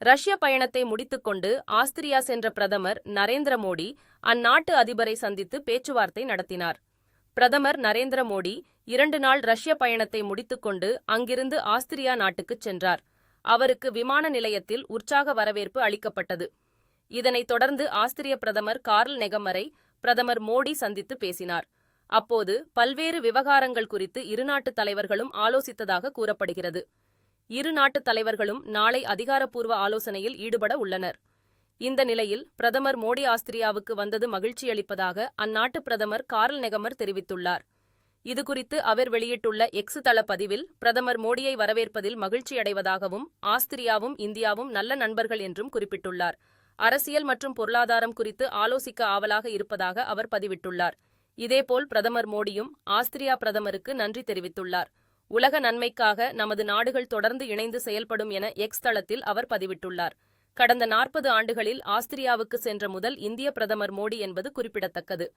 ரஷ்ய பயணத்தை முடித்துக்கொண்டு ஆஸ்திரியா சென்ற பிரதமர் நரேந்திர மோடி அந்நாட்டு அதிபரை சந்தித்து பேச்சுவார்த்தை நடத்தினார். பிரதமர் நரேந்திர மோடி 2 நாள் ரஷ்ய பயணத்தை முடித்துக்கொண்டு அங்கிருந்து ஆஸ்திரியா நாட்டுக்குச் சென்றார். அவருக்கு விமான நிலையத்தில் உற்சாக வரவேற்பு அளிக்கப்பட்டது. இதனைத் தொடர்ந்து ஆஸ்திரிய பிரதமர் கார்ல் நெகமரை பிரதமர் மோடி சந்தித்து பேசினார். அப்போது பல்வேறு விவகாரங்கள் குறித்து இருநாட்டு தலைவர்களும் ஆலோசித்ததாக கூறப்படுகிறது. இரு நாட்டு தலைவர்களும் நாளை அதிகாரப்பூர்வ ஆலோசனையில் ஈடுபட உள்ளனர். இந்த நிலையில் பிரதமர் மோடி ஆஸ்திரியாவுக்கு வந்தது மகிழ்ச்சியளிப்பதாக அந்நாட்டு பிரதமர் கார்ல் நெகமர் தெரிவித்துள்ளார். இதுகுறித்து அவர் வெளியிட்டுள்ள எக்ஸ் தள பதிவில் பிரதமர் மோடியை வரவேற்பதில் மகிழ்ச்சியடைவதாகவும் ஆஸ்திரியாவும் இந்தியாவும் நல்ல நண்பர்கள் என்றும் குறிப்பிட்டுள்ளார். அரசியல் மற்றும் பொருளாதாரம் குறித்து ஆலோசிக்க ஆவலாக இருப்பதாக அவர் பதிவிட்டுள்ளார். இதேபோல் பிரதமர் மோடியும் ஆஸ்திரியா பிரதமருக்கு நன்றி தெரிவித்துள்ளார். உலக நன்மைக்காக நமது நாடுகள் தொடர்ந்து இணைந்து செயல்படும் என எக்ஸ் தளத்தில் அவர் பதிவிட்டுள்ளார். கடந்த 40 ஆண்டுகளில் ஆஸ்திரியாவுக்கு சென்ற முதல் இந்திய பிரதமர் மோடி என்பது குறிப்பிடத்தக்கது.